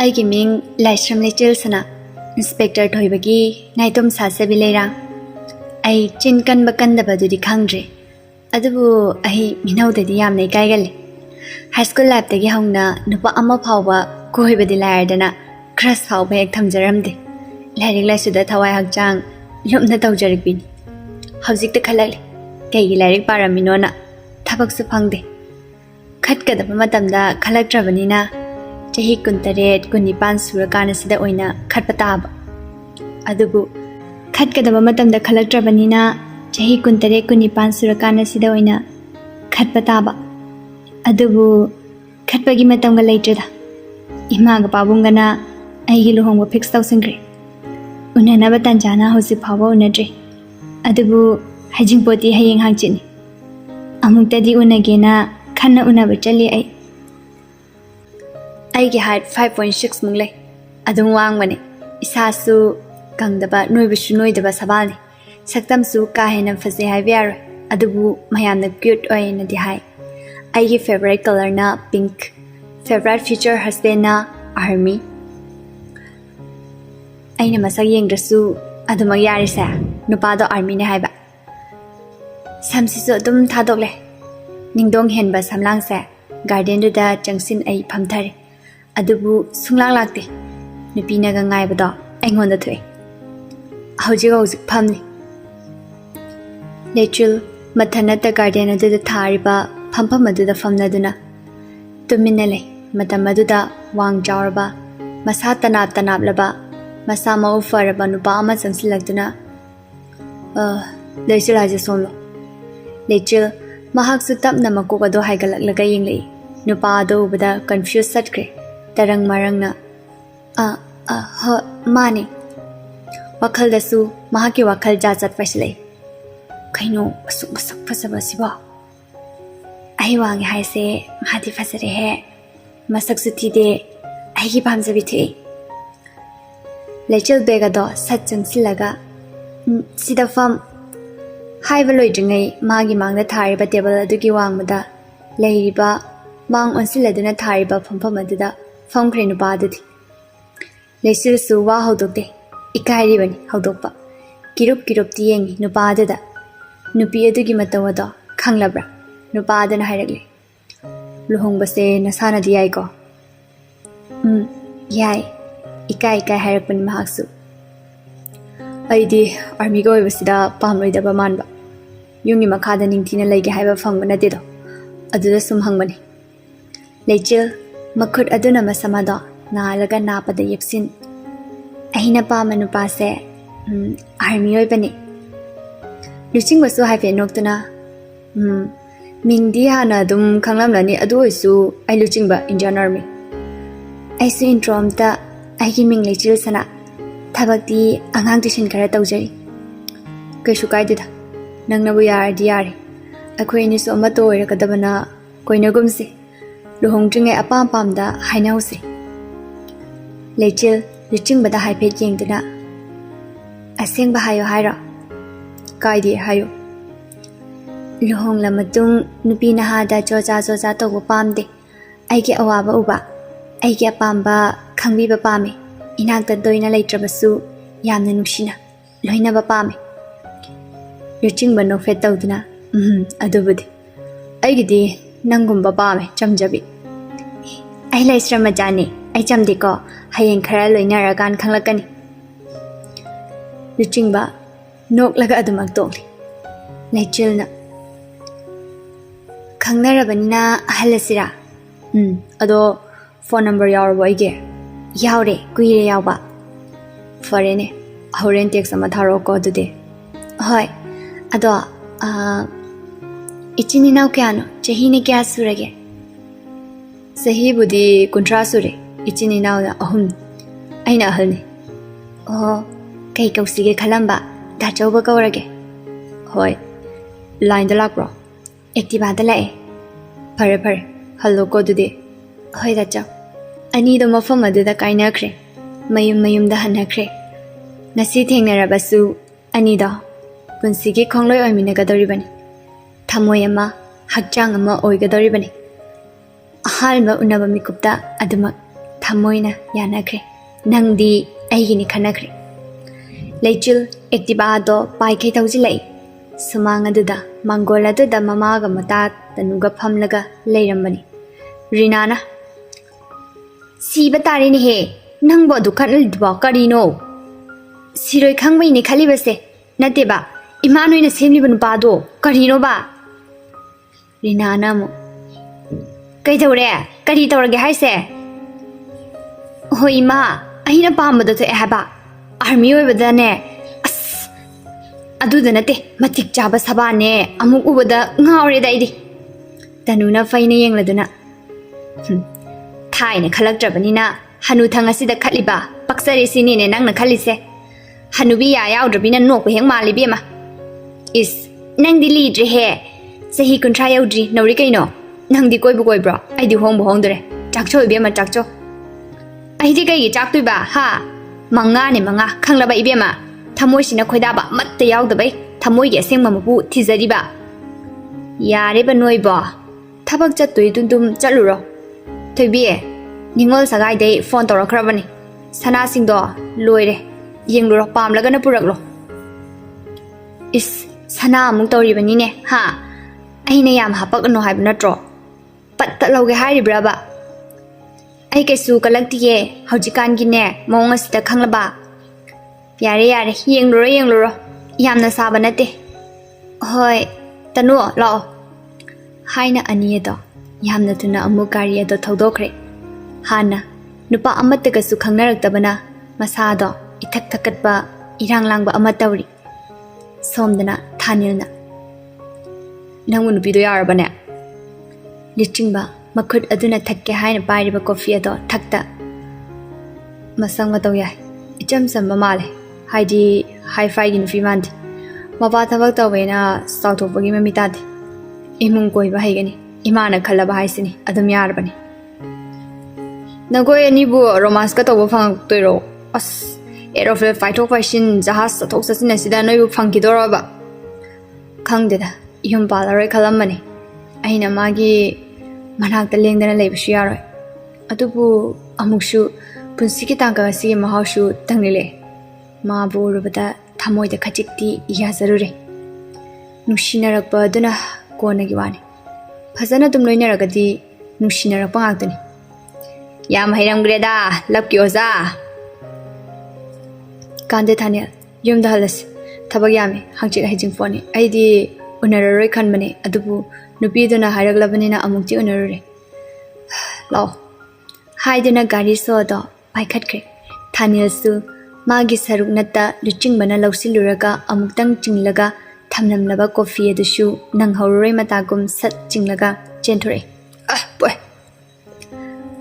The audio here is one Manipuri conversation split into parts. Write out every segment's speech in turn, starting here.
ꯑꯩꯒꯤ ꯃꯤꯡ ꯂꯥꯏꯁ꯭ꯔꯝ ꯂꯩꯆꯤꯜꯁꯅ ꯏꯟꯁꯄꯦꯛꯇꯔ ꯊꯣꯏꯕꯒꯤ ꯅꯥꯏꯇꯣꯝ ꯁꯥꯁꯕꯤ ꯂꯩꯔꯥꯡ ꯑꯩ ꯆꯤꯟ ꯀꯟꯕ ꯀꯟꯗꯕꯗꯨꯗꯤ ꯈꯪꯗ꯭ꯔꯦ ꯑꯗꯨꯕꯨ ꯑꯩ ꯃꯤꯅꯧꯗꯗꯤ ꯌꯥꯝꯅ ꯏꯀꯥꯏꯒꯜꯂꯤ ꯍꯥꯏ ꯁ꯭ꯀꯨꯜ ꯂꯥꯏꯐꯇꯒꯤ ꯍꯧꯅ ꯅꯨꯄꯥ ꯑꯃ ꯐꯥꯎꯕ ꯀꯣꯏꯕꯗꯤ ꯂꯥꯏꯔꯗꯅ ꯀ꯭ꯔꯁ ꯐꯥꯎꯕ ꯍꯦꯛ ꯊꯝꯖꯔꯝꯗꯦ ꯂꯥꯏꯔꯤꯛ ꯂꯥꯏꯁꯨꯗ ꯊꯋꯥꯏ ꯍꯛꯆꯥꯡ ꯂꯨꯞꯅ ꯇꯧꯖꯔꯛꯄꯤꯅꯤ ꯍꯧꯖꯤꯛꯇ ꯈꯜꯂꯛꯂꯤ ꯀꯩꯒꯤ ꯂꯥꯏꯔꯤꯛ ꯄꯥꯔꯝꯃꯤꯅꯣꯅ ꯊꯕꯛꯁꯨ ꯐꯪꯗꯦ ꯈꯠꯀꯗꯕ ꯃꯇꯝꯗ ꯈꯜꯂꯛꯇ꯭ꯔꯕꯅꯤꯅ ꯆꯍꯤ 18 19 ꯁꯨꯔꯀꯥꯟꯁꯤꯗ ꯑꯣꯏꯅ ꯈꯠꯄ ꯇꯥꯕ ꯑꯗꯨꯕꯨ ꯈꯠꯀꯗꯕ ꯃꯇꯝꯗ ꯈꯜꯂꯛꯇ꯭ꯔꯕꯅꯤꯅ ꯆꯍꯤ 18 19 ꯁꯨꯔꯀꯥꯟꯁꯤꯗ ꯑꯣꯏꯅ ꯈꯠꯄ ꯇꯥꯕ ꯑꯗꯨꯕꯨ ꯈꯠꯄꯒꯤ ꯃꯇꯝꯒ ꯂꯩꯇ꯭ꯔꯦꯗ ꯏꯃꯥꯒ ꯄꯥꯕꯨꯡꯒꯅ ꯑꯩꯒꯤ ꯂꯨꯍꯣꯡꯕ ꯐꯤꯛꯁ ꯇꯧꯁꯤꯟꯈ꯭ꯔꯦ ꯎꯅꯅꯕ ꯇꯥꯟꯖꯥꯅ ꯍꯧꯖꯤꯛ ꯐꯥꯎꯕ ꯎꯅꯗ꯭ꯔꯤ ꯑꯗꯨꯕꯨ ꯍꯩꯖꯤꯡꯄꯣꯠꯇꯤ ꯍꯌꯦꯡ ꯍꯥꯡꯆꯤꯠꯅꯤ ꯑꯃꯨꯛꯇꯗꯤ ꯎꯅꯒꯦꯅ ꯈꯟꯅ ꯎꯅꯕ ꯆꯠꯂꯤ ꯑꯩꯒꯤ ꯍꯥꯏꯠ 5.6 ꯃꯨꯛ ꯂꯩ ꯑꯗꯨꯝ ꯋꯥꯡꯕꯅꯦ ꯏꯁꯥꯁꯨ ꯀꯪꯗꯕ ꯅꯣꯏꯕꯁꯨ ꯅꯣꯏꯗꯕ ꯁꯕꯥꯜꯅꯤ ꯁꯛꯇꯝꯁꯨ ꯀꯥ ꯍꯦꯟꯅ ꯐꯖꯩ ꯍꯥꯏꯕ ꯌꯥꯔꯣꯏ ꯑꯗꯨꯕꯨ ꯃꯌꯥꯝꯅ ꯀ꯭ꯌꯨꯠ ꯑꯣꯏꯅꯗꯤ ꯍꯥꯏ ꯑꯩꯒꯤ ꯐꯦꯚꯣꯔꯥꯏꯠ ꯀꯂꯔꯅ ꯄꯤꯡꯛ ꯐꯦꯚꯣꯔꯥꯏꯠ ꯐꯤꯆꯔ ꯍꯁꯕꯦꯟꯅ ꯑꯥꯔꯃꯤ ꯑꯩꯅ ꯃꯁꯛ ꯌꯦꯡꯗ꯭ꯔꯁꯨ ꯑꯗꯨꯃꯛ ꯌꯥꯔꯤꯁꯦ ꯅꯨꯄꯥꯗꯣ ꯑꯥꯔꯃꯤꯅꯦ ꯍꯥꯏꯕ ꯁꯝꯁꯤꯁꯨ ꯑꯗꯨꯝ ꯊꯥꯗꯣꯛꯂꯦ ꯅꯤꯡꯗꯣꯡ ꯍꯦꯟꯕ ꯁꯝꯂꯥꯡꯁꯦ ꯒꯥꯔꯗꯦꯟꯗꯨꯗ ꯆꯪꯁꯤꯟ ꯑꯩ ꯐꯝꯊꯔꯦ ꯑꯗꯨꯕꯨ ꯁꯨꯡꯂꯥꯛ ꯂꯥꯛꯇꯦ ꯅꯨꯄꯤꯅꯒ ꯉꯥꯏꯕꯗꯣ ꯑꯩꯉꯣꯟꯗ ꯊꯣꯛꯑꯦ ꯍꯧꯖꯤꯛ ꯐꯝꯂꯤ ꯂꯩꯆꯤꯜ ꯃꯊꯟꯅꯇ ꯒꯥꯔꯗꯦꯟ ꯑꯗꯨꯗ ꯊꯥꯔꯤꯕ ꯐꯝꯐꯝ ꯑꯗꯨꯗ ꯐꯝꯅꯗꯨꯅ ꯇꯨꯃꯤꯟꯅ ꯂꯩ ꯃꯇꯝ ꯑꯗꯨꯗ ꯋꯥꯡ ꯆꯥꯎꯔꯕ ꯃꯁꯥ ꯇꯅꯥꯞ ꯇꯅꯥꯞꯂꯕ ꯃꯁꯥ ꯃꯎ ꯐꯔꯕ ꯅꯨꯄꯥ ꯑꯃ ꯆꯪꯁꯤꯜꯂꯛꯇꯨꯅ ꯂꯩꯆꯤꯜ ꯍꯥꯏꯁꯦ ꯁꯣꯝꯂꯣ ꯂꯩꯆꯤꯜ ꯃꯍꯥꯛꯁꯨ ꯇꯞꯅ ꯃꯀꯣꯛ ꯑꯗꯨ ꯍꯥꯏꯒꯠꯂꯛꯂꯒ ꯌꯦꯡꯂꯛꯏ ꯅꯨꯄꯥ ꯑꯗꯨ ꯎꯕꯗ ꯀꯟꯐ꯭ꯌꯨꯁ ꯆꯠꯈ꯭ꯔꯦ ꯇꯔꯪ ꯃꯔꯪꯅ ꯃꯥꯅꯦ ꯋꯥꯈꯜꯗꯁꯨ ꯃꯍꯥꯛꯀꯤ ꯋꯥꯈꯜ ꯖꯥꯠ ꯖꯥꯠ ꯄꯥꯏꯁꯤꯜꯂꯛꯏ ꯀꯩꯅꯣ ꯑꯁꯨꯛ ꯃꯁꯛ ꯐꯖꯕ ꯁꯤꯕꯣ ꯑꯩ ꯋꯥꯡꯉꯦ ꯍꯥꯏꯁꯦ ꯃꯥꯗꯤ ꯐꯖꯔꯦꯍꯦ ꯃꯁꯛꯁꯨ ꯊꯤꯗꯦ ꯑꯩꯒꯤ ꯄꯥꯝꯖꯕꯤ ꯊꯣꯛꯏ ꯂꯩꯆꯤꯜ ꯕꯦꯒ ꯑꯗꯣ ꯁꯠ ꯆꯪꯁꯤꯜꯂꯒ ꯁꯤꯗ ꯐꯝ ꯍꯥꯏꯕ ꯂꯣꯏꯗ꯭ꯔꯤꯉꯩ ꯃꯥꯒꯤ ꯃꯥꯡꯗ ꯊꯥꯔꯤꯕ ꯇꯦꯕꯜ ꯑꯗꯨꯒꯤ ꯋꯥꯡꯃꯗ ꯂꯩꯔꯤꯕ ꯃꯥꯡ ꯑꯣꯟꯁꯤꯜꯂꯗꯨꯅ ꯊꯥꯔꯤꯕ ꯐꯝꯐꯝ ꯑꯗꯨꯗ ꯐꯝꯈ꯭ꯔꯦ ꯅꯨꯄꯥ ꯑꯗꯨꯗꯤ ꯂꯩꯆꯤꯜꯁꯨ ꯋꯥ ꯍꯧꯗꯣꯛꯇꯦ ꯏꯀꯥꯏꯔꯤꯕꯅꯤ ꯍꯧꯗꯣꯛꯄ ꯀꯤꯔꯨꯞꯇꯤ ꯌꯦꯡꯉꯤ ꯅꯨꯄꯥ ꯑꯗꯨꯗ ꯅꯨꯄꯤ ꯑꯗꯨꯒꯤ ꯃꯇꯧ ꯑꯗꯣ ꯈꯪꯂꯕ꯭ꯔꯥ ꯅꯨꯄꯥ ꯑꯗꯨꯅ ꯍꯥꯏꯔꯛꯂꯦ ꯂꯨꯍꯣꯡꯕꯁꯦ ꯅꯁꯥꯅꯗꯤ ꯌꯥꯏꯀꯣ ꯌꯥꯏ ꯏꯀꯥꯏ ꯍꯥꯏꯔꯛꯄꯅꯤ ꯃꯍꯥꯛꯁꯨ ꯑꯩꯗꯤ ꯑꯥꯔꯃꯤꯒ ꯑꯣꯏꯕꯁꯤꯗ ꯄꯥꯝꯂꯣꯏꯗꯕ ꯃꯥꯟꯕ ꯌꯨꯝꯒꯤ ꯃꯈꯥꯗ ꯅꯤꯡꯊꯤꯅ ꯂꯩꯒꯦ ꯍꯥꯏꯕ ꯐꯪꯕ ꯅꯠꯇꯦꯗꯣ ꯑꯗꯨꯗ ꯁꯨꯝ ꯍꯪꯕꯅꯤ ꯂꯩꯆꯤꯜ ꯃꯈꯨꯠ ꯑꯗꯨꯅ ꯃꯁꯝ ꯑꯗꯣ ꯅꯥꯜꯂꯒ ꯅꯥꯞꯄꯗ ꯌꯦꯞꯁꯤꯟ ꯑꯩꯅ ꯄꯥꯝꯕ ꯅꯨꯄꯥꯁꯦ ꯑꯥꯔꯃꯤ ꯑꯣꯏꯕꯅꯤ ꯂꯨꯆꯤꯡꯕꯁꯨ ꯍꯥꯏꯐꯦꯠ ꯅꯣꯛꯇꯨꯅ ꯃꯤꯡꯗꯤ ꯍꯥꯟꯅ ꯑꯗꯨꯝ ꯈꯪꯂꯝꯂꯅꯤ ꯑꯗꯨ ꯑꯣꯏꯔꯁꯨ ꯑꯩ ꯂꯨꯆꯤꯡꯕ ꯏꯟꯗꯤꯌꯥꯟ ꯑꯥꯔꯃꯤ ꯑꯩꯁꯨ intro ꯑꯝꯇ ꯑꯩꯒꯤ ꯃꯤꯡ ꯂꯩꯆꯤꯜ ꯁꯅꯥ ꯊꯕꯛꯇꯤ ꯑꯉꯥꯡ ꯇꯨꯏꯁꯟ ꯈꯔ ꯇꯧꯖꯔꯤ ꯀꯩꯁꯨ ꯀꯥꯏꯗꯦꯗ ꯅꯪꯅꯕꯨ ꯌꯥꯔꯗꯤ ꯌꯥꯔꯦ ꯑꯩꯈꯣꯏ ꯑꯅꯤꯁꯨ ꯑꯃꯠꯇ ꯑꯣꯏꯔꯒꯗꯕꯅ ꯀꯣꯏꯅꯒꯨꯝꯁꯤ ꯂꯨꯍꯣꯡꯗ꯭ꯔꯤꯉꯩ ꯑꯄꯥꯝꯗ ꯍꯥꯏꯅꯍꯧꯁꯤ ꯂꯩꯆꯤꯜ ꯂꯨꯆꯤꯡꯕꯗ ꯍꯥꯏꯐꯦꯠ ꯌꯦꯡꯗꯨꯅ ꯑꯁꯦꯡꯕ ꯍꯥꯏꯌꯣ ꯍꯥꯏꯔꯣ ꯀꯥꯏꯗꯦ ꯍꯥꯏꯌꯣ ꯂꯨꯍꯣꯡꯂ ꯃꯇꯨꯡ ꯅꯨꯄꯤ ꯅꯍꯥꯗ ꯆꯣꯆꯥ ꯇꯧꯕ ꯄꯥꯝꯗꯦ ꯑꯩꯒꯤ ꯑꯋꯥꯕ ꯎꯕ ꯑꯩꯒꯤ ꯑꯄꯥꯝꯕ ꯈꯪꯕꯤꯕ ꯄꯥꯝꯃꯤ ꯏꯅꯥꯛꯇ ꯇꯣꯏꯅ ꯂꯩꯇ꯭ꯔꯕꯁꯨ ꯌꯥꯝꯅ ꯅꯨꯡꯁꯤꯅ ꯂꯣꯏꯅꯕ ꯄꯥꯝꯃꯤ ꯂꯨꯆꯤꯡꯕ ꯅꯣꯛꯐꯦꯠ ꯇꯧꯗꯨꯅ ꯑꯗꯨꯕꯨꯗꯤ ꯑꯩꯒꯤꯗꯤ ꯅꯪꯒꯨꯝꯕ ꯄꯥꯝꯃꯦ ꯆꯝꯖꯕꯤ ꯑꯩ ꯂꯩꯁ꯭ꯔꯝ ꯃꯆꯥꯅꯤ ꯑꯩ ꯆꯝꯗꯦꯀꯣ ꯍꯌꯦꯡ ꯈꯔ ꯂꯣꯏꯅꯔꯀꯥꯟ ꯈꯪꯂꯛꯀꯅꯤ ꯂꯨꯆꯤꯡꯕ ꯅꯣꯛꯂꯒ ꯑꯗꯨꯃꯛ ꯇꯣꯛꯂꯤ ꯂꯩꯆꯤꯜꯅ ꯈꯪꯅꯔꯕꯅꯤꯅ ꯑꯍꯜꯂꯁꯤꯔꯥ ꯑꯗꯣ ꯐꯣꯟ ꯅꯝꯕꯔ ꯌꯥꯎꯔꯕꯣ ꯑꯩꯒꯤ ꯌꯥꯎꯔꯦ ꯀꯨꯏꯔꯦ ꯌꯥꯎꯕ ꯐꯔꯦꯅꯦ ꯍꯣꯔꯦꯟ ꯇꯦꯛꯁ ꯑꯃ ꯊꯥꯔꯛꯑꯣꯀꯣ ꯑꯗꯨꯗꯤ ꯍꯣꯏ ꯑꯗꯣ ꯏꯆꯤꯟ ꯏꯅꯥꯎ ꯀꯌꯥꯅꯣ ꯆꯍꯤꯅ ꯀꯌꯥ ꯁꯨꯔꯒꯦ ꯆꯍꯤꯕꯨꯗꯤ 30 ꯁꯨꯔꯦ ꯏꯆꯤꯟ ꯏꯅꯥꯎꯅ 3 ꯑꯩꯅ ꯑꯍꯜꯅꯤ ꯑꯣ ꯀꯩ ꯀꯧꯁꯤꯒꯦ ꯈꯜꯂꯝꯕ ꯗꯥꯆꯧꯕ ꯀꯧꯔꯒꯦ ꯍꯣꯏ ꯂꯥꯏꯟꯗ ꯂꯥꯛꯄ꯭ꯔꯣ ꯑꯦꯛꯇꯤꯚꯥꯗ ꯂꯥꯛꯑꯦ ꯐꯔꯦ ꯍꯜꯂꯣꯀꯣ ꯑꯗꯨꯗꯤ ꯍꯣꯏ ꯗꯥꯆꯧ ꯑꯅꯤꯗꯣ ꯃꯐꯝ ꯑꯗꯨꯗ ꯀꯥꯏꯅꯈ꯭ꯔꯦ ꯃꯌꯨꯝꯗ ꯍꯟꯅꯈ꯭ꯔꯦ ꯉꯁꯤ ꯊꯦꯡꯅꯔꯕꯁꯨ ꯑꯅꯤꯗꯣ ꯄꯨꯟꯁꯤꯒꯤ ꯈꯣꯡꯂꯣꯏ ꯑꯣꯏꯃꯤꯟꯅꯒꯗꯧꯔꯤꯕꯅꯤ ꯊꯃꯣꯏ ꯑꯃ ꯍꯛꯆꯥꯡ ꯑꯃ ꯑꯣꯏꯒꯗꯧꯔꯤꯕꯅꯤ ꯑꯍꯥꯟꯕ ꯎꯅꯕ ꯃꯤꯀꯨꯞꯇ ꯑꯗꯨꯃꯛ Thamoina yanakre. Nangdi aigini khanakre. Leichil Activado pai kai tauji lei. Sumang aduda Mangola aduda mamaga mata tanuga phamlaga leirambani. Rinana Siba tari ni he nangbo adu khanal dwa karino. Siroi khangbai ni khali base nateba imanoi na semli ban pado karino ba. Rinana mo kai tawre kari tawrage haise. Hoi ma aina pambada to ehaba army oi badane as aduda nate matik chaba sabane amuk ubada ngaure daidi. Tanuna faina yengladuna Thai khalakdrabanina hanu thang asida khaliba paksari sini ne nangna khalise hanubi ya yaudrabina nokku heng mali bema is nangdi lidre he sahi kuntra yaudri nori kaino nangdi koibu koibro aidi hongbu hongdre chakcho ibema chakcho aidi kai chaktui ba ha manga ne manga khanglaba ibema thamoi sina khoida ba matte yaudbai thamoi ge sengma mabu thizari ba yare ba noibo thabak chatui dundum chaluro Tobiye, Ningol Sagai day phone to Crabani. Sana Singdo, Loire, Yinglo Palm Lagana Puraglo. Is Sana Mutori Banine, ha? Ainayam Hapak no have not draw. But the Loga Hari Braba. I guess you collectie, Hojikan Gine, Mongas the Kanglaba. Yare, Yinglo, Yamna Sabanate. Hoi, Tanu, law. Haina Anieto. Yamna tuna amuk gari ado thodokre. Hana, nupa amattaga su khangnaraktabana masado ithak thakatba irang langba ama tawri. Somdana Thanilna. Nangu nupido yarabane. Lichingba makhut aduna thakke haina pairiba coffee ado thakta. Masangma tawya. Icham samba male. Haidi hi-fi gi nufi mandi. Mapa thabak tawena sautopagi mamitadi. Imung koiba haigani. Imana khalaba haisini adum yarbani Nagoi anibu romance ka tobo phang toiro as aerofil fight operation jahas sathok sasina sida noibu phangkidora ba khangdeda yum palaroi khalamani aina magi manakta lengdana leibsu yaroi adubu amukshu punsiki tangka si mahausu tanglile ma borubada thamoida khachikti ya zarure nushinarakpa aduna konagi wani Fazana tum loina ragadi nushina rakpa ngakdani Yam hairam greda lapki oza Kande Thaniel yumda halas thabak yame hangchik hajing phone aidi unararoi khanbane adubu nupiduna haraglabani amukti unarure Law haiduna gari so do paikhatkre Thaniel su magi saruk natta luchingbana lausiluraga amuktang chinglaga Thamnamlaba coffee adushu nang hauroi matagum sat chinglaga chenthore boy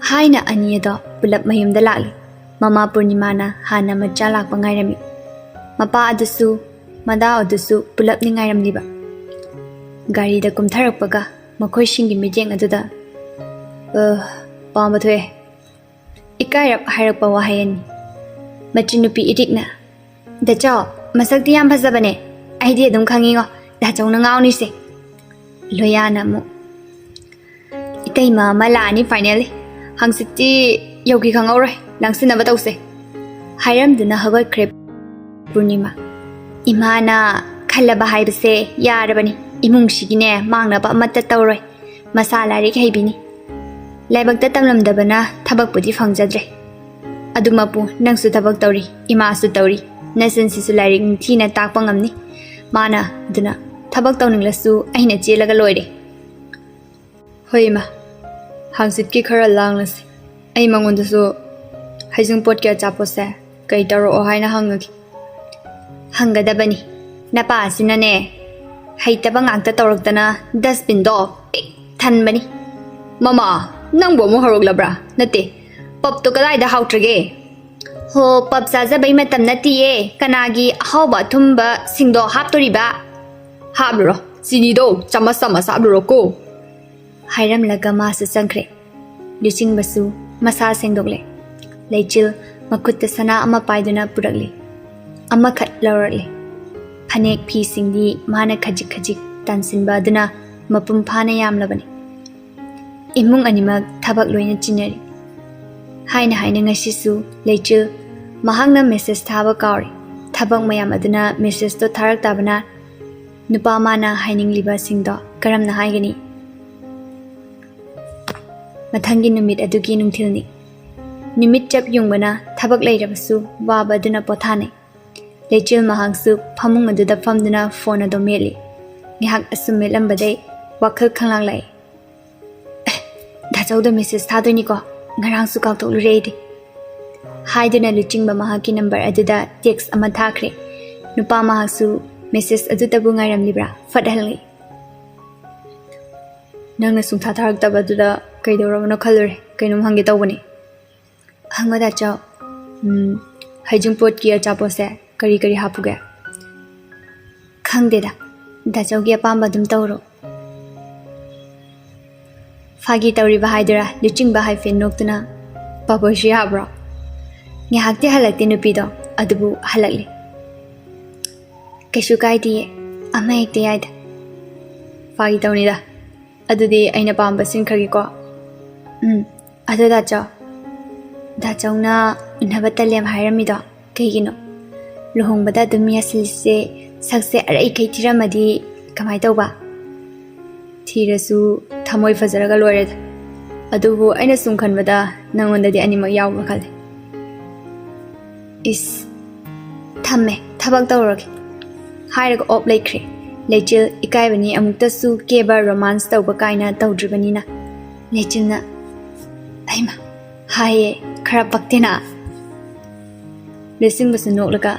Haina aniado pulap mayumda lali Mama Purnimana hana macha lakpa ngairami Mapa adusu mada adusu pulap ni ngairamliba Gari da kumtharakpaga makhoi shingi mijeng aduda pamba thoe Ikairap hairakpa wahayani Machinupi idikna Dacho masakti yam phasabane Idea dum khangingo da chongna ngawni se Loyana mu Itai ma malani finally hangsiti yogi khangawre langsinaba tause Hairam duna hagoi krep Purnima Imana khalaba haibase yarabani imung shigine mangnaba matta tawroi masala ri khaibini Laibakta tamlamdabana thabakpudi phangjadre Adumapu nangsu thabak tawri imasu tawri nasan sisu lairing thina takpa ngamni Mana duna thabak tawninglasu aina chelaga loire Hoima hangsit ki khara langlasi ai mangondasu haijung pot kya chapose kai taro o haina hangagi hangadabani napa asinane haitaba ngakta tawraktana dustbin do thanbani Mama nangbo mo haroglabra nate pop to kadai da hautrage Ho pap sajabai matam natiye kanagi hauba thumba singdo haptoriba habro sinido chamasama sabro ko hairam laga masu changkre lising basu masa sengdogle leichil makutta sana ama paiduna purakli ama khat lawrale phanek phi singdi mana khajik khajik tansinba aduna mapum phana yamlabani imung animak thabak loina chinari haina haina ngasisu leichil mahangna message thaba kauri thabak mayam aduna message to tharak tabana nupa mana haining liba singdo karamna haigani mathangi numit adugi nungthilni numit chap yungbana thabak leirabasu waba aduna pothane leichil mahangsu phamung aduda famduna phone ado meli ngihak asum melambadai wakhal khanglang lai dachauda message thadoini ko ngarang su kauk tolu reidi haiduna luchingba mahaki number aduda text ama thakre nupa mahaksu message aduda bu ngairam libra fadhalngi nangna sungtha tharak tabaduda kaidorabano khalure kainum hangi tawbani hangada chaw haijung pot ki achapo se kari kari hapuge khangdeda dachau gi apamba dum tawro fagi tawri ba haidura luching ba haifin noktuna paposhi habra ngi hakti halakti nupido adubu halakli keshu kaidi ama ekte yaida fagi tawnida adudi aina pamba sinkhagi ko adu dachau na unhabatalem hairamido kaigino luhongbada dum yasilse sakse arai kai tiramadi kamai tawba thirasu thamoi fazaraga loired adubu aina sum khanbada nangondadi animak yawba khale is thamme thabak tawrage hairaga op laikre leichil ikaibani amukta su keba romance tawba kaina tawdribanina leichilna aima haye khara paktina lesing basu noklaga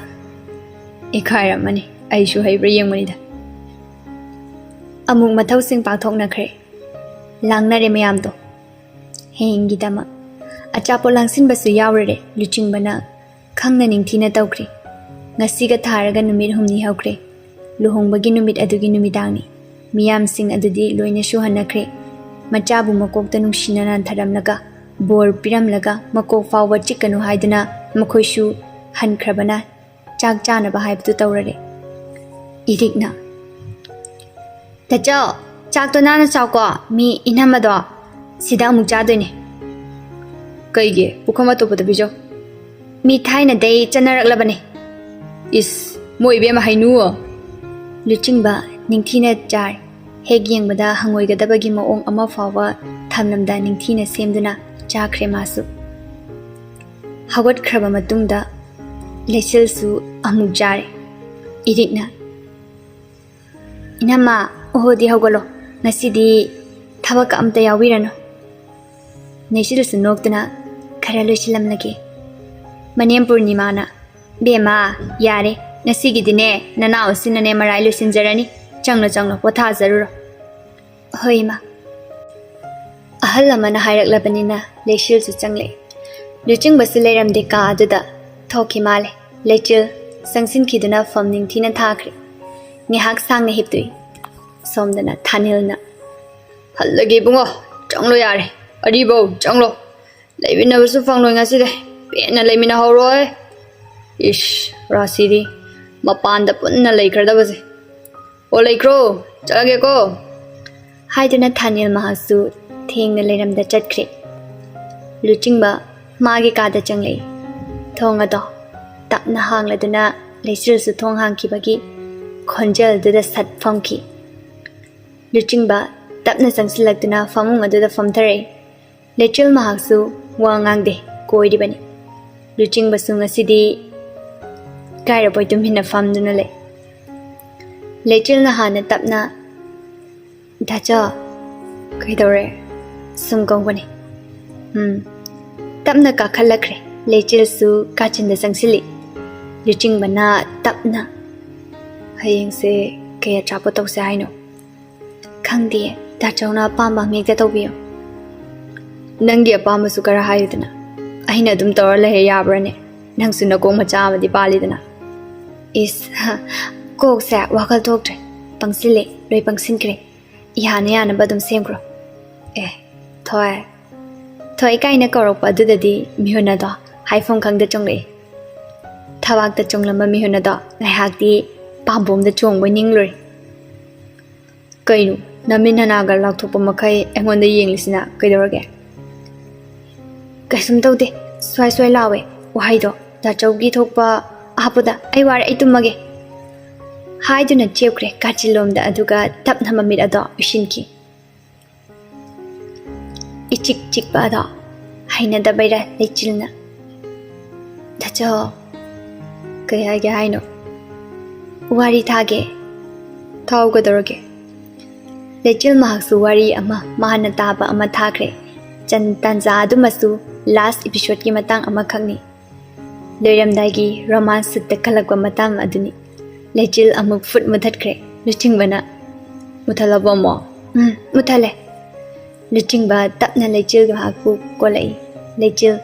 ikairamani aishu haibra yengmanida amuk mathau sing pathokna khre langnare mayam to hengi dama achapo langsin basu yawrere luching bana khangna ningthina tawkre ngasi ga tharaga numit humni hawkre luhongbagi numit adugi numidangni miyam sing adudi loina shu hanakre machabu makokta nungshina nan tharamlaga bor piramlaga makok fawba chikanu haiduna makhoishu hankrabana chak chana ba haibtu tawrare irikna Tachao, chak to nana chako mi inhamado sida amuk chadoine kaige pukhama to pata bijo mi thaina dai chanaraklabane is moi be ma hainu luchingba ningthina char heg yengbada hangoigadabagi maong ama fawa thamnamda ningthina semduna chakre masu hagot khraba matungda leichil su amuk jare irikna inama ohodi hogolo nasidi thabak amta yawirano neisil su noktuna khara loisilam lage manem purnimana bema yare nasigi dine nana osinane marai loisinjarani changlo potha zaruro hoima ahal amana hairaklabanina leisil su changle luching basu leiramde ka aduda thoki male leichil sangsin khiduna famning thina thakre ngihak sangna hiptui somdana thanilna hallage bungo changlo yare aribo changlo leibina basu fangloi ngasi de pena leimina horoi ish rasidi mapanda punna leikrada base o leikro chage ko haiduna thanil mahasu thengna leiramda chatkre luchingba magi kada changle thonga do tapna hangladuna leisil su thong hangkibagi khonjal duda sat famki luchingba tapna sangsilakduna famung aduda famthare leichil mahaksu wangangde koidibani luchingba su ngasidi kaira poitum hina famduna le leichil na hana tapna dacha kaidore sumgongwani tapna ka khalakre leichil su kachinda sangsili luchingba na tapna hayeng se kaya chapo tawse haino khangdi dachawna pamba mekta tawbiyo nangdi apamba su kara hayudana aina dum tawra lahe yabrane nangsu nako macha amadi palidana is kok sa wakal thoktre pangsile loi pangsinkre yana badum semkro thoi kaina korokpa adudadi mihuna do haifong khangda chongle thawak da chonglamba mihuna do ngaihakti pambom da chongba ninglori kainu namin hanaga lakthopa makai engonda yenglisina kaidorage Kaisum taude swai swai lawe wahaido da chaugi thokpa ahapuda ai war ai tumage haiduna chepkre kachilomda aduga tapna mamit ado ushinki ichik chikpa ado haina da baira lechilna dacho kaya ga haino wari thage thauga dorge lechil mahaksu wari ama mahana taba ama thakre chan tanza adumasu last episode ki matang ama khangni loiramdagi romance sutta khalakwa matang aduni lechil amuk foot muthatkre luchingbana muthalabamo muthale luchingba tapna lechil ga hakpu kolai lechil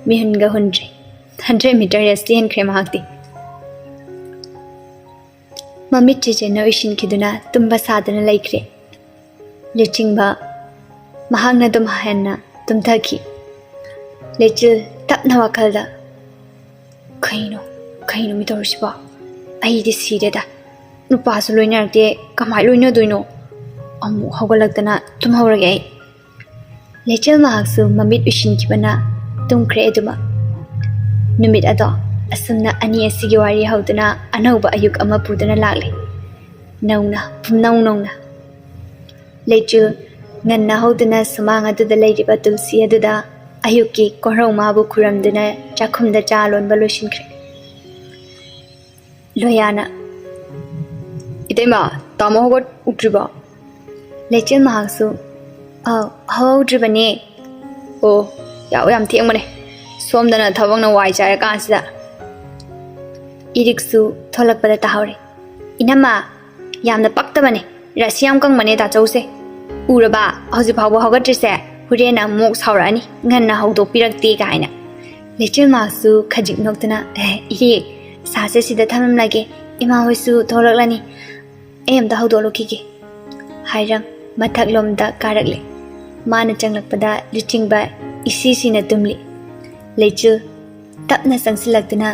mihunga 100 meter yasten kre mahakti mamit che no ishin kiduna tumba sadana laikre luchingba mahangna dum hanna tumthaki lechil tapna wakalda kaino mitorsiba ai di sireda nupa su loinarte kamai loino doino amu hawgalaktana tumhawrage ai lechil mahaksu mamit ushin kibana tumkre eduma numit ado asumna ani asigi wari hauduna anauba ayuk ama pudana lagle nauna pumnauna lechil nganna hauduna sumanga duda leiriba tulsi aduda ayuki korau mabu kuramduna chakhumda chalon baloshinkre loyana itema tamo hogot utriba lechil mahaksu haudribane o yaw yam thiengmane somdana thabangna wai jara kansida iriksu tholakpada tahore inama yamna paktabane rasiam kangmane ta chause uraba hoji phawba hogatrise hurena mok saurani nganna haudo pirakti gaina lechil masu khajik noktana iri sase sida thamam lage ima hoisu tholaklani em da haudo lokige hairam mathak lomda karakle mana changlakpada luchingba isi sina tumli lechil tapna sangsilaktana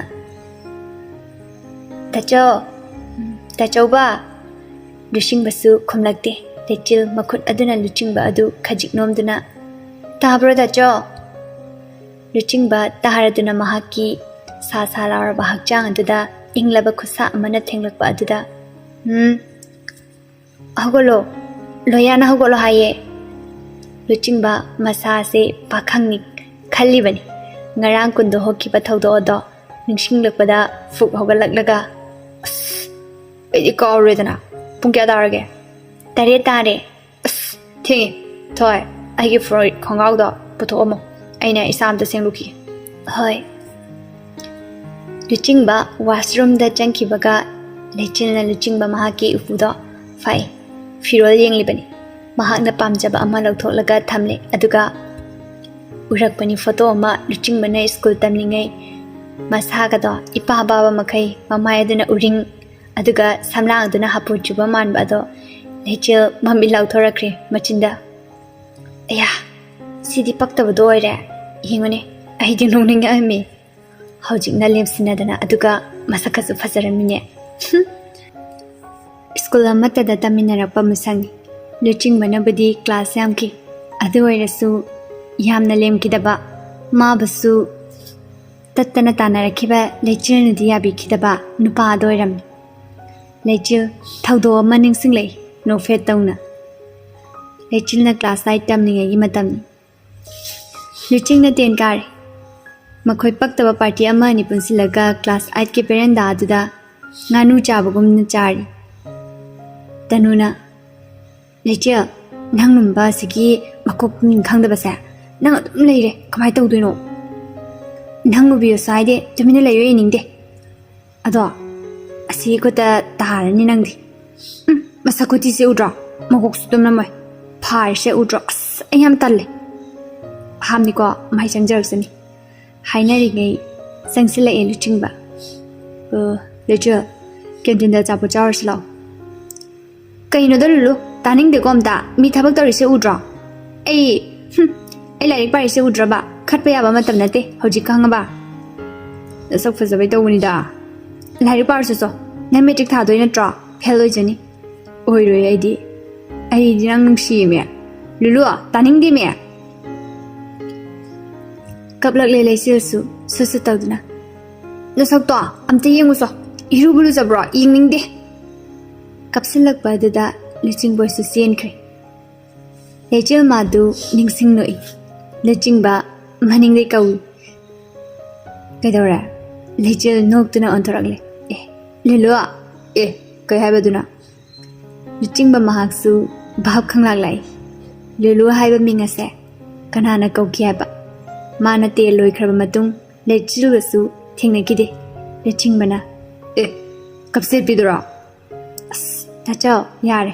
tachauba luchingbasu khomlakte lechil makhut aduna luchingba adu khajik nomduna tabro dacho luchingba taharaduna mahaki sa salaraba hakchang aduda inglaba khusa amana thenglakpa aduda hogolo loyana hogolo haye luchingba masa se pakhangni khallibani ngarang kundo hokki pathodo odo ningsinglakpada fuk hogalaklaga ei kawredana pung kya darage tare tare thingi toy aigi freud khongau da puthomo aina isam da sengluki hoi luchingba washroom da changkibaga lechilna luchingba mahaki upuda fai firol yenglibani mahakna pamjaba ama lauthoklaga thamle aduga urakpani photo ama luchingbana school tamlingai masaga da ipa baba makai mamai aduna uring aduga samlang aduna hapu chuba manba ado lechil mami lauthorakre machinda aya sidi paktaba doire yingone aidi nongninga ami hojikna lemsinadana aduga masakasu fajaramine school amata da taminarakpa musangi luchingbana badi class yamki adu oirasu yamna lemkidaba mabasu tattana tanarakiba lechilnadi yabikidaba nupa adoiram lechil thaudo ama ningsinglei no fet tauna lechilna class 9 tamningai matamni luchingna 10 kare makhoi paktaba party ama ni punsilaga class 8 ke perenda aduda nganu chabagumna chari tanuna lechil nangnumba sigi makop khangdaba sa nang adum leire kamai tawdoino nangnu biyo saide tumina leyo iningde ado asi kota taharani nangdi masakoti se udra magok sutumna mai phar se udra ayam talle hamni ko mai changjarsani hainari ngai sangsila elu chingba lejo kendinda chapo charslo kaino dalulu taning de komta mi thabak tori se udra ai lairik pari se udra ba khatpa yaba matam nate hojik khangaba sak fajabai tawuni da lairik par so nan metric tha doi natra fail ojani oi roi ai di nang nungsi me lulu taning di me Kaplak lele silsu susu tawduna. Nasak to amte yenguso irubulu zabro yingning de. Kapsilak baduda leching boy su sienkre. Lechil madu ningsing noi. Leching ba maning de kawu. Kaidora lechil noktuna ontaragle. Lelua kay haibaduna. Leching ba mahaksu bahab khanglak lai. Lelu haiba mingase kanana kauki haiba. Mana te loi khraba matung lechil su thingna kide. Leching bana kapsil pidura. Tachao yare.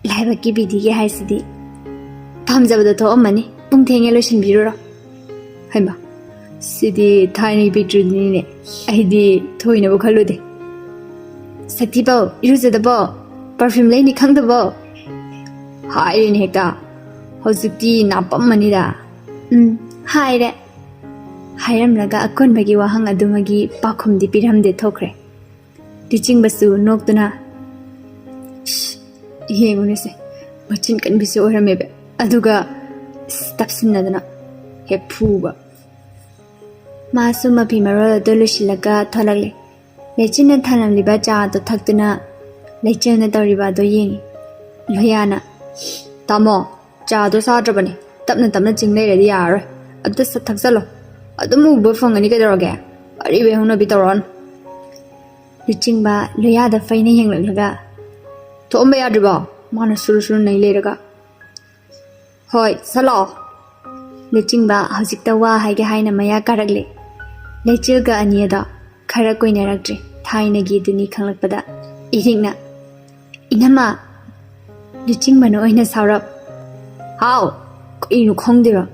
Laiba ki bidi ge haisidi. Pamjabada to amani pung thenge loishin birura. Haima. Sidi tiny picture ni aidi thoina bu khalude. Sakti bao iruzada bao perfume lei ni khangda bao. Hai ni hekta. Hozukti napam mani da. Hai re. Hairam laga akon bagi wahang adumagi pakhum di piram de thokre. Teaching basu noktuna. Yengune se. Machin kan bisu orame be. Aduga tapsinadana. He phuba. Masu mapi marol dolushilaka tholagle. Lechina thanam liba cha to thaktuna. Lechina tawriba do yengi. Loyana. Tamo cha do sadrabani. Tapna jinglei redi yaro. Abda sa thaksalo. Adumu bu phongani kedoroge. Ari be hona bitoron. Lichingba loyada faina yenglaglaga. Thomba yadriba. Mana suru nai leraga. Hoi salo. Lichingba hojikta wa haige haina maya karagle. Lechilga anyada khara koina raktre. Thaina gi duni khanglakpada. Irigna. Inama Lichingba no oina saurap. How? Inu khongdira.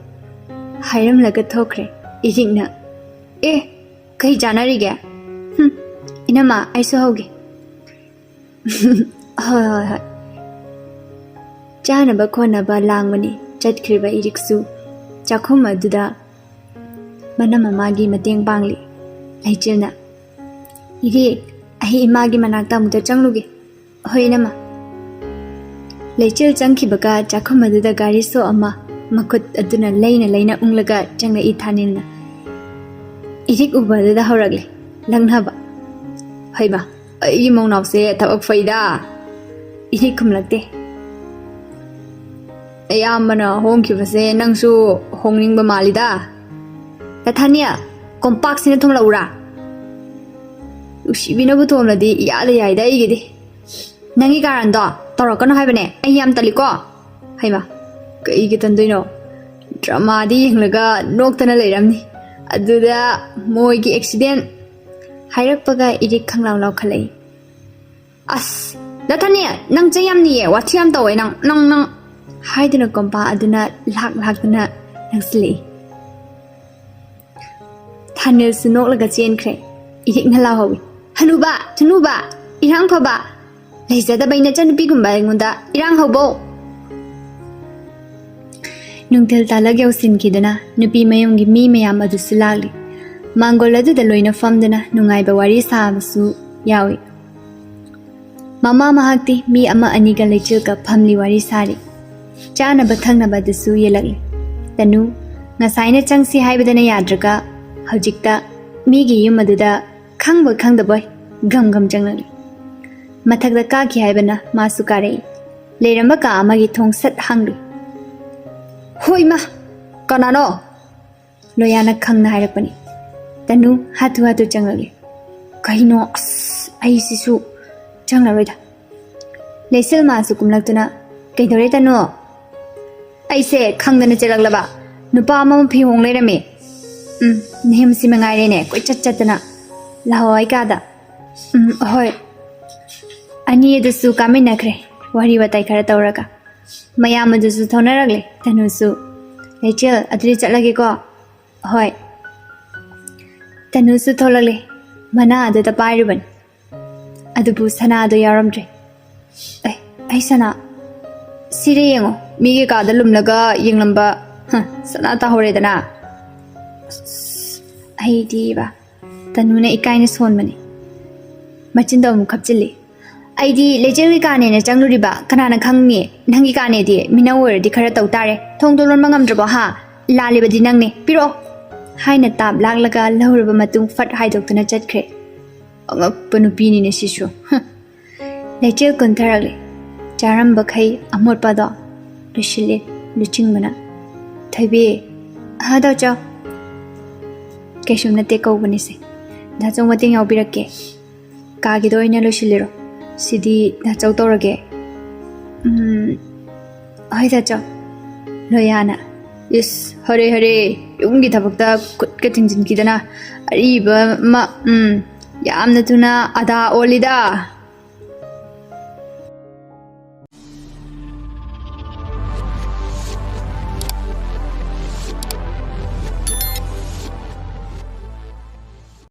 Hairam laga thokre. Irigna. Kai janarige. Inama aiso hoge. Hoi. Janaba khonaba langmani chatkriba iriksu. Chakhum aduda manama magi mateng pangli. Laichilna. Irik ahi imagi manakta muta changluge. Hoi nama. Lechil changkibaga chakhum aduda gari so ama makut aduna laina unglaga changla ithanilna. Irik ubadada horagle. Langnaba. Hoiba. Ai mongnaw se thabak faida. Irik kumlakte. Ayamana hongkibase nangsu hongningba malida. Tathania kompak sine thongla ura. Ushibina bu thomladi yada yaida igidi. Nangi garando torakano haibane ayam taliko. Haima kai gitandoino. Drama di yenglaga noktana leiramni. Aduda moi gi accident hairakpaga irik khanglaw law khalai. As Tathania nang chayam ni ye wathiam tawe nang Haidana kompa aduna lakna nangsli. Thanil sunok laga chen kre. Irik na lahowi. Hanuba, irang phaba. Leizada baina chanupi gumba ngunda irang hobo. Nungtil talagyaw sinkidana nupi mayongi mi mayam adu sulagli. Mangol adu da loina famdana nungay ba wari sabasu yawi. Mama mahakti mi ama aniga lechil ka phamli wari sari. Chana bathangna badasu yelagli. Tanu ngasaina changsi haibadana yadraga hojikta migi yumaduda khangda boy gam janglagli. Mathagda ka ki haibana masu kare. Leramba ka amagi thong sat hangli. Hoi ma kanano loyana khangna hairakpani. Tanu hatu janglagli. Kaino ai sisu janglaroida. Lesil masu kumlaktuna kaidore tanu Aise khangdana chelaglaba nupa amam phi hong lerame nem si mangai rene koi chatna lahoi kada hoi ani edasu kamina kre wari watai khara tawraga mayam adusu thonaragle tanusu lechel adri chatlage ko hoi tanusu tholagle mana adata pairuban adubu sana adu yaramdre ai sana Sire yengo migi kada lumlaga yenglamba sanata horedana ai diba tanuna ikaina sonmani machinda mu khapchili aidi lejeli kane na changluriba kanana khangni nangi kane di minawer di khara taw tare thong dolon mangam draba ha lale badi nangne piro haina tab laklaga lauraba matung fat haidoktuna chatkre angappa nupini ne sisu lechel kontarale charamba khai amorpa do lushile luchingmana thaibe hada cha kesumna te kawbani se da chong mating yaubirake kagi do ina lushilero sidi da chaw torage ai da cha loyana yes hare hare yumgi thabakta kutka tingjin kidana ariba ma yamna tuna ada olida